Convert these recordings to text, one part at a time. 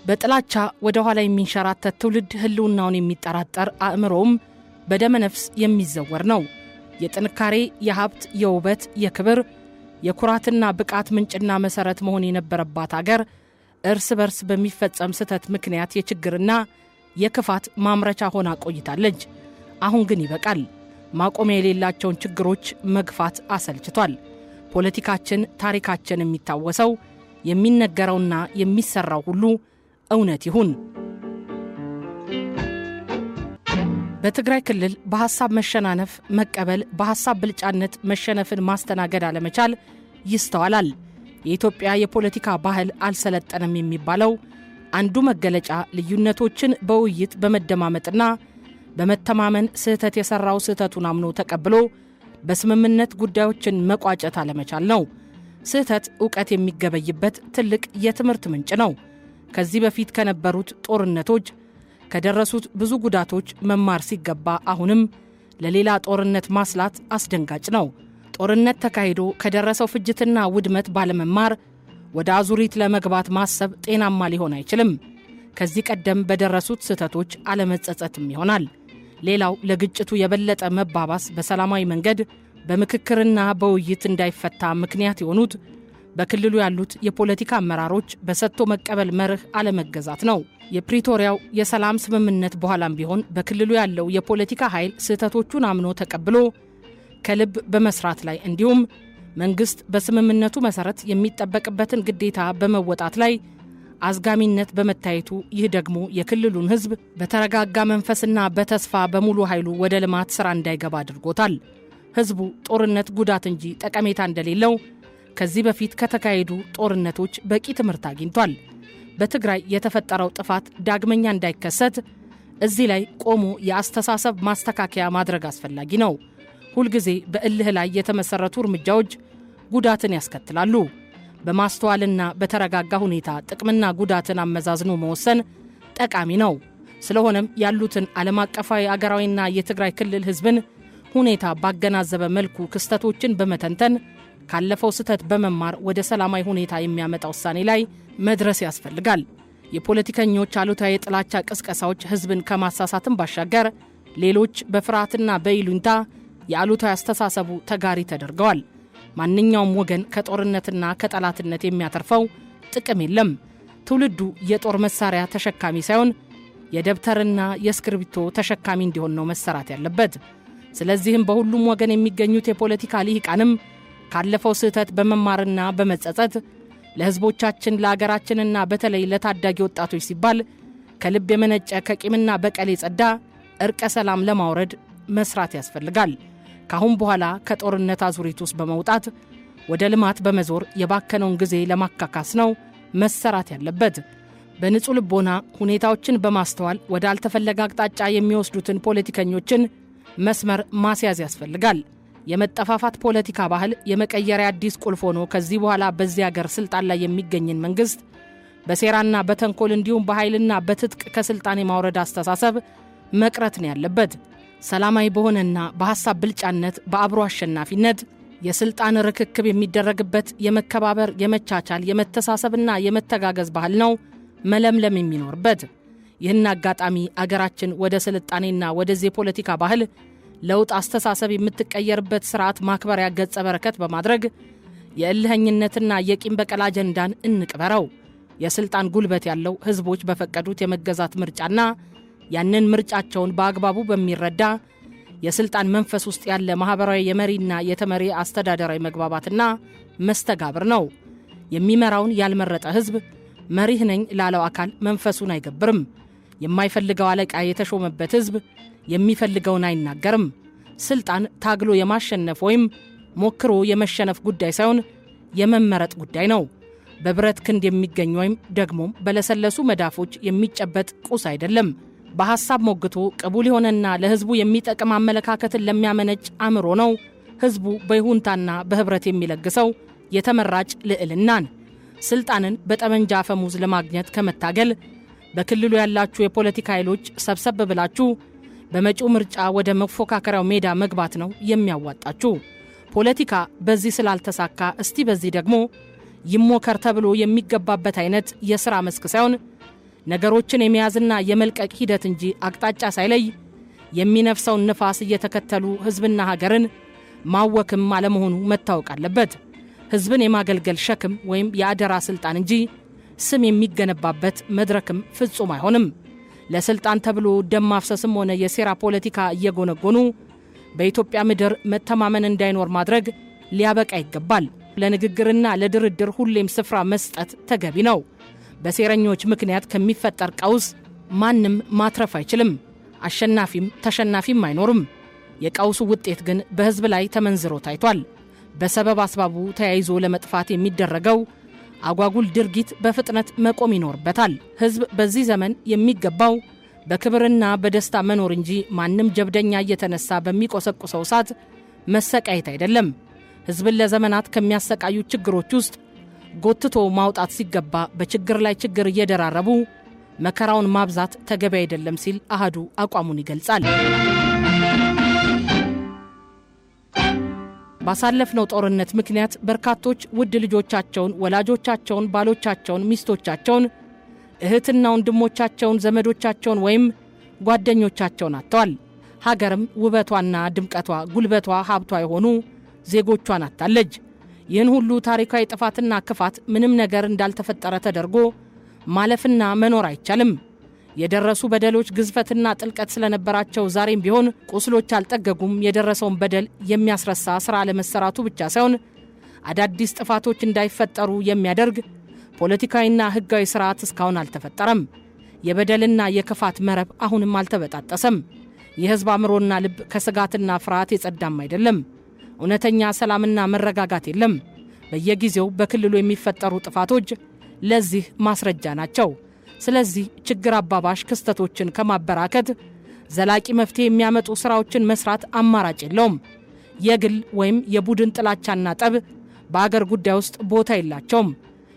በጥላቻ ወደ ኋላ የሚንሸራተት ትውልድ ህልውናውን የሚጠራጠር አእምሮም በደመነፍስ የሚዘወር ነው። የጥንካሬ፣ የሀብት፣ የውበት፣ የክብር፣ የኩራትና ብቃት ምንጭና መሰረት መሆን የነበረባት አገር እርስ በርስ በሚፈጸም ስህተት ምክንያት የችግርና የክፋት ማምረቻ ሆና ቆይታለች። አሁን ግን ይበቃል። ማቆሚያ የሌላቸውን ችግሮች መግፋት አሰልችቷል። ፖለቲካችን፣ ታሪካችን የሚታወሰው የሚነገረውና የሚሰራው ሁሉ እውነት ይሁን። በትግራይ ክልል በሐሳብ መሸናነፍ መቀበል፣ በሐሳብ ብልጫነት መሸነፍን ማስተናገድ አለመቻል ይስተዋላል። የኢትዮጵያ የፖለቲካ ባህል አልሰለጠነም የሚባለው አንዱ መገለጫ ልዩነቶችን በውይይት በመደማመጥና በመተማመን ስህተት የሰራው ስህተቱን አምኖ ተቀብሎ በስምምነት ጉዳዮችን መቋጨት አለመቻል ነው። ስህተት ዕውቀት የሚገበይበት ትልቅ የትምህርት ምንጭ ነው። ከዚህ በፊት ከነበሩት ጦርነቶች ከደረሱት ብዙ ጉዳቶች መማር ሲገባ አሁንም ለሌላ ጦርነት ማስላት አስደንጋጭ ነው። ጦርነት ተካሂዶ ከደረሰው ፍጅትና ውድመት ባለመማር ወደ አዙሪት ለመግባት ማሰብ ጤናማ ሊሆን አይችልም። ከዚህ ቀደም በደረሱት ስህተቶች አለመጸጸትም ይሆናል። ሌላው ለግጭቱ የበለጠ መባባስ በሰላማዊ መንገድ በምክክርና በውይይት እንዳይፈታ ምክንያት የሆኑት በክልሉ ያሉት የፖለቲካ አመራሮች በሰጥቶ መቀበል መርህ አለመገዛት ነው። የፕሪቶሪያው የሰላም ስምምነት በኋላም ቢሆን በክልሉ ያለው የፖለቲካ ኃይል ስህተቶቹን አምኖ ተቀብሎ ከልብ በመስራት ላይ እንዲሁም መንግስት በስምምነቱ መሰረት የሚጠበቅበትን ግዴታ በመወጣት ላይ አዝጋሚነት በመታየቱ ይህ ደግሞ የክልሉን ሕዝብ በተረጋጋ መንፈስና በተስፋ በሙሉ ኃይሉ ወደ ልማት ሥራ እንዳይገባ አድርጎታል። ሕዝቡ ጦርነት ጉዳት እንጂ ጠቀሜታ እንደሌለው ከዚህ በፊት ከተካሄዱ ጦርነቶች በቂ ትምህርት አግኝቷል። በትግራይ የተፈጠረው ጥፋት ዳግመኛ እንዳይከሰት እዚህ ላይ ቆሞ የአስተሳሰብ ማስተካከያ ማድረግ አስፈላጊ ነው። ሁልጊዜ በእልህ ላይ የተመሰረቱ እርምጃዎች ጉዳትን ያስከትላሉ። በማስተዋልና በተረጋጋ ሁኔታ ጥቅምና ጉዳትን አመዛዝኖ መወሰን ጠቃሚ ነው። ስለሆነም ያሉትን ዓለም አቀፋዊ አገራዊና የትግራይ ክልል ሕዝብን ሁኔታ ባገናዘበ መልኩ ክስተቶችን በመተንተን ካለፈው ስህተት በመማር ወደ ሰላማዊ ሁኔታ የሚያመጣ ውሳኔ ላይ መድረስ ያስፈልጋል። የፖለቲከኞች አሉታዊ የጥላቻ ቅስቀሳዎች ሕዝብን ከማሳሳትም ባሻገር ሌሎች በፍርሃትና በይሉኝታ የአሉታዊ አስተሳሰቡ ተጋሪ ተደርገዋል። ማንኛውም ወገን ከጦርነትና ከጠላትነት የሚያተርፈው ጥቅም የለም። ትውልዱ የጦር መሳሪያ ተሸካሚ ሳይሆን የደብተርና የእስክሪብቶ ተሸካሚ እንዲሆን ነው መሰራት ያለበት። ስለዚህም በሁሉም ወገን የሚገኙት የፖለቲካ ልሂቃንም ካለፈው ስህተት በመማርና በመጸጸት ለሕዝቦቻችን ለአገራችንና በተለይ ለታዳጊ ወጣቶች ሲባል ከልብ የመነጨ ከቂምና በቀል የጸዳ እርቀ ሰላም ለማውረድ መስራት ያስፈልጋል። ካሁን በኋላ ከጦርነት አዙሪት ውስጥ በመውጣት ወደ ልማት በመዞር የባከነውን ጊዜ ለማካካስ ነው መሰራት ያለበት። በንጹህ ልቦና ሁኔታዎችን በማስተዋል ወደ አልተፈለገ አቅጣጫ የሚወስዱትን ፖለቲከኞችን መስመር ማስያዝ ያስፈልጋል። የመጠፋፋት ፖለቲካ ባህል የመቀየሪያ አዲስ ቁልፍ ሆኖ ከዚህ በኋላ በዚህ ሀገር ስልጣን ላይ የሚገኝን መንግስት በሴራና በተንኮል እንዲሁም በኃይልና በትጥቅ ከስልጣን የማውረድ አስተሳሰብ መቅረት ነው ያለበት። ሰላማዊ በሆነና በሐሳብ ብልጫነት በአብሮ አሸናፊነት የስልጣን ርክክብ የሚደረግበት የመከባበር፣ የመቻቻል፣ የመተሳሰብና የመተጋገዝ ባህል ነው መለምለም የሚኖርበት። ይህን አጋጣሚ አገራችን ወደ ስልጣኔና ወደዚህ የፖለቲካ ባህል ለውጥ አስተሳሰብ የምትቀየርበት ስርዓት ማክበሪያ ገጸ በረከት በማድረግ የእልህኝነትና የቂም በቀል አጀንዳን እንቅበረው። የስልጣን ጉልበት ያለው ህዝቦች በፈቀዱት የመገዛት ምርጫና ያንን ምርጫቸውን በአግባቡ በሚረዳ የስልጣን መንፈስ ውስጥ ያለ ማህበራዊ የመሪና የተመሪ አስተዳደራዊ መግባባትና መስተጋብር ነው። የሚመራውን ያልመረጠ ህዝብ መሪህ ነኝ ላለው አካል መንፈሱን አይገብርም። የማይፈልገው አለቃ የተሾመበት ህዝብ የሚፈልገውን አይናገርም። ስልጣን ታግሎ የማሸነፍ ወይም ሞክሮ የመሸነፍ ጉዳይ ሳይሆን የመመረጥ ጉዳይ ነው። በብረት ክንድ የሚገኝ ወይም ደግሞ በለሰለሱ መዳፎች የሚጨበጥ ቁስ አይደለም። በሐሳብ ሞግቶ ቅቡል የሆነና ለህዝቡ የሚጠቅም አመለካከትን ለሚያመነጭ አእምሮ ነው ህዝቡ በይሁንታና በህብረት የሚለግሰው የተመራጭ ልዕልናን። ስልጣንን በጠመንጃ አፈሙዝ ለማግኘት ከመታገል በክልሉ ያላችሁ የፖለቲካ ኃይሎች ሰብሰብ ብላችሁ በመጪው ምርጫ ወደ መፎካከሪያው ሜዳ መግባት ነው የሚያዋጣችሁ። ፖለቲካ በዚህ ስላልተሳካ እስቲ በዚህ ደግሞ ይሞከር ተብሎ የሚገባበት አይነት የሥራ መስክ ሳይሆን ነገሮችን የሚያዝና የመልቀቅ ሂደት እንጂ አቅጣጫ ሳይለይ የሚነፍሰውን ንፋስ እየተከተሉ ህዝብና ሀገርን ማወክም አለመሆኑ መታወቅ አለበት። ህዝብን የማገልገል ሸክም ወይም የአደራ ስልጣን እንጂ ስም የሚገነባበት መድረክም ፍጹም አይሆንም። ለስልጣን ተብሎ ደም ማፍሰስም ሆነ የሴራ ፖለቲካ እየጎነጎኑ በኢትዮጵያ ምድር መተማመን እንዳይኖር ማድረግ ሊያበቃ ይገባል። ለንግግርና ለድርድር ሁሌም ስፍራ መስጠት ተገቢ ነው። በሴረኞች ምክንያት ከሚፈጠር ቀውስ ማንም ማትረፍ አይችልም። አሸናፊም ተሸናፊም አይኖርም። የቀውሱ ውጤት ግን በህዝብ ላይ ተመንዝሮ ታይቷል። በሰበብ አስባቡ ተያይዞ ለመጥፋት የሚደረገው አጓጉል ድርጊት በፍጥነት መቆም ይኖርበታል። ህዝብ በዚህ ዘመን የሚገባው በክብርና በደስታ መኖር እንጂ ማንም ጀብደኛ እየተነሳ በሚቆሰቁሰው እሳት መሰቃየት አይደለም። ህዝብን ለዘመናት ከሚያሰቃዩ ችግሮች ውስጥ ጎትቶ ማውጣት ሲገባ በችግር ላይ ችግር እየደራረቡ መከራውን ማብዛት ተገቢ አይደለም ሲል አሃዱ አቋሙን ይገልጻል። ባሳለፍነው ጦርነት ምክንያት በርካቶች ውድ ልጆቻቸውን፣ ወላጆቻቸውን፣ ባሎቻቸውን፣ ሚስቶቻቸውን፣ እህትና ወንድሞቻቸውን፣ ዘመዶቻቸውን ወይም ጓደኞቻቸውን አጥተዋል። ሀገርም ውበቷና ድምቀቷ፣ ጉልበቷ፣ ሀብቷ የሆኑ ዜጎቿን አጥታለች። ይህን ሁሉ ታሪካዊ ጥፋትና ክፋት ምንም ነገር እንዳልተፈጠረ ተደርጎ ማለፍና መኖር አይቻልም። የደረሱ በደሎች ግዝፈትና ጥልቀት ስለነበራቸው ዛሬም ቢሆን ቁስሎች አልጠገጉም። የደረሰውን በደል የሚያስረሳ ሥራ ለመሰራቱ ብቻ ሳይሆን አዳዲስ ጥፋቶች እንዳይፈጠሩ የሚያደርግ ፖለቲካዊና ሕጋዊ ሥርዓት እስካሁን አልተፈጠረም። የበደልና የክፋት መረብ አሁንም አልተበጣጠሰም። የሕዝብ አእምሮና ልብ ከስጋትና ፍርሃት የጸዳም አይደለም። እውነተኛ ሰላምና መረጋጋት የለም። በየጊዜው በክልሉ የሚፈጠሩ ጥፋቶች ለዚህ ማስረጃ ናቸው። ስለዚህ ችግር አባባሽ ክስተቶችን ከማበራከት ዘላቂ መፍትሄ የሚያመጡ ሥራዎችን መስራት አማራጭ የለውም። የግል ወይም የቡድን ጥላቻና ጠብ በአገር ጉዳይ ውስጥ ቦታ የላቸውም።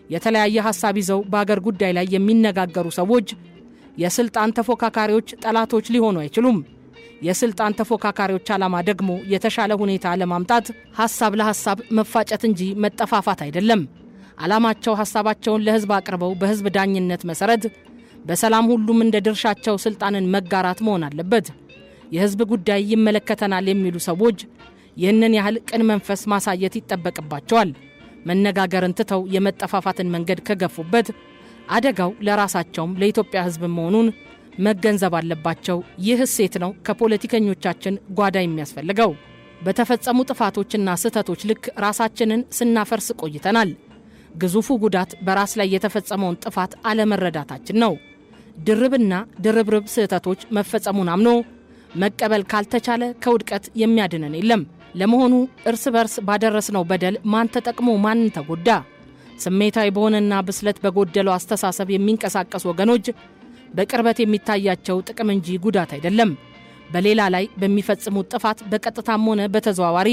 የተለያየ ሐሳብ ይዘው በአገር ጉዳይ ላይ የሚነጋገሩ ሰዎች የስልጣን ተፎካካሪዎች ጠላቶች ሊሆኑ አይችሉም። የስልጣን ተፎካካሪዎች ዓላማ ደግሞ የተሻለ ሁኔታ ለማምጣት ሐሳብ ለሐሳብ መፋጨት እንጂ መጠፋፋት አይደለም። ዓላማቸው ሐሳባቸውን ለሕዝብ አቅርበው በሕዝብ ዳኝነት መሠረት በሰላም ሁሉም እንደ ድርሻቸው ስልጣንን መጋራት መሆን አለበት። የሕዝብ ጉዳይ ይመለከተናል የሚሉ ሰዎች ይህንን ያህል ቅን መንፈስ ማሳየት ይጠበቅባቸዋል። መነጋገርን ትተው የመጠፋፋትን መንገድ ከገፉበት አደጋው ለራሳቸውም ለኢትዮጵያ ሕዝብ መሆኑን መገንዘብ አለባቸው። ይህ እሴት ነው ከፖለቲከኞቻችን ጓዳ የሚያስፈልገው። በተፈጸሙ ጥፋቶችና ስህተቶች ልክ ራሳችንን ስናፈርስ ቆይተናል። ግዙፉ ጉዳት በራስ ላይ የተፈጸመውን ጥፋት አለመረዳታችን ነው። ድርብና ድርብርብ ስህተቶች መፈጸሙን አምኖ መቀበል ካልተቻለ ከውድቀት የሚያድነን የለም። ለመሆኑ እርስ በርስ ባደረስነው በደል ማን ተጠቅሞ ማን ተጎዳ? ስሜታዊ በሆነና ብስለት በጎደለው አስተሳሰብ የሚንቀሳቀሱ ወገኖች በቅርበት የሚታያቸው ጥቅም እንጂ ጉዳት አይደለም። በሌላ ላይ በሚፈጽሙት ጥፋት በቀጥታም ሆነ በተዘዋዋሪ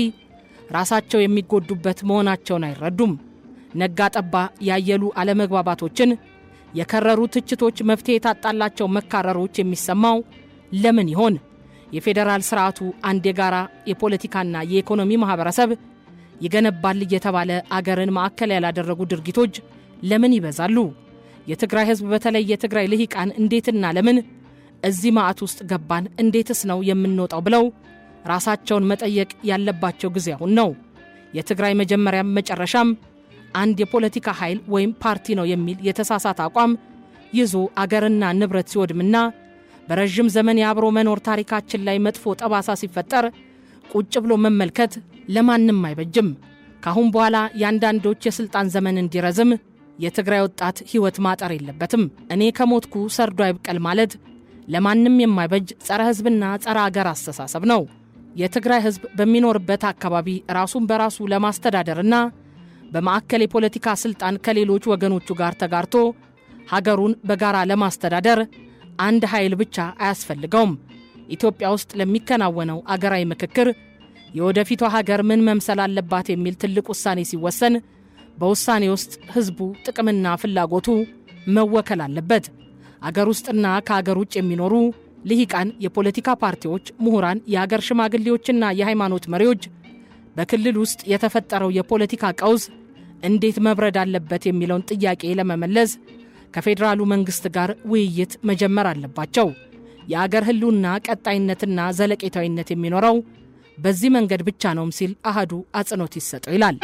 ራሳቸው የሚጎዱበት መሆናቸውን አይረዱም። ነጋ ጠባ ያየሉ አለመግባባቶችን፣ የከረሩ ትችቶች፣ መፍትሄ የታጣላቸው መካረሮች የሚሰማው ለምን ይሆን? የፌዴራል ስርዓቱ አንድ የጋራ የፖለቲካና የኢኮኖሚ ማህበረሰብ ይገነባል እየተባለ አገርን ማዕከል ያላደረጉ ድርጊቶች ለምን ይበዛሉ? የትግራይ ህዝብ በተለይ የትግራይ ልሂቃን እንዴትና ለምን እዚህ ማዕት ውስጥ ገባን? እንዴትስ ነው የምንወጣው? ብለው ራሳቸውን መጠየቅ ያለባቸው ጊዜ አሁን ነው። የትግራይ መጀመሪያም መጨረሻም አንድ የፖለቲካ ኃይል ወይም ፓርቲ ነው የሚል የተሳሳተ አቋም ይዞ አገርና ንብረት ሲወድምና በረጅም ዘመን የአብሮ መኖር ታሪካችን ላይ መጥፎ ጠባሳ ሲፈጠር ቁጭ ብሎ መመልከት ለማንም አይበጅም። ካሁን በኋላ የአንዳንዶች የስልጣን ዘመን እንዲረዝም የትግራይ ወጣት ህይወት ማጠር የለበትም። እኔ ከሞትኩ ሰርዶ አይብቀል ማለት ለማንም የማይበጅ ጸረ ህዝብና ጸረ አገር አስተሳሰብ ነው። የትግራይ ህዝብ በሚኖርበት አካባቢ ራሱን በራሱ ለማስተዳደርና በማዕከል የፖለቲካ ስልጣን ከሌሎች ወገኖቹ ጋር ተጋርቶ ሀገሩን በጋራ ለማስተዳደር አንድ ኃይል ብቻ አያስፈልገውም። ኢትዮጵያ ውስጥ ለሚከናወነው አገራዊ ምክክር የወደፊቷ ሀገር ምን መምሰል አለባት የሚል ትልቅ ውሳኔ ሲወሰን በውሳኔ ውስጥ ህዝቡ ጥቅምና ፍላጎቱ መወከል አለበት። አገር ውስጥና ከአገር ውጭ የሚኖሩ ልሂቃን፣ የፖለቲካ ፓርቲዎች፣ ምሁራን፣ የአገር ሽማግሌዎችና የሃይማኖት መሪዎች በክልል ውስጥ የተፈጠረው የፖለቲካ ቀውስ እንዴት መብረድ አለበት የሚለውን ጥያቄ ለመመለስ ከፌዴራሉ መንግስት ጋር ውይይት መጀመር አለባቸው። የአገር ህልውና ቀጣይነትና ዘለቄታዊነት የሚኖረው በዚህ መንገድ ብቻ ነውም ሲል አሃዱ አጽንኦት ይሰጠው ይላል።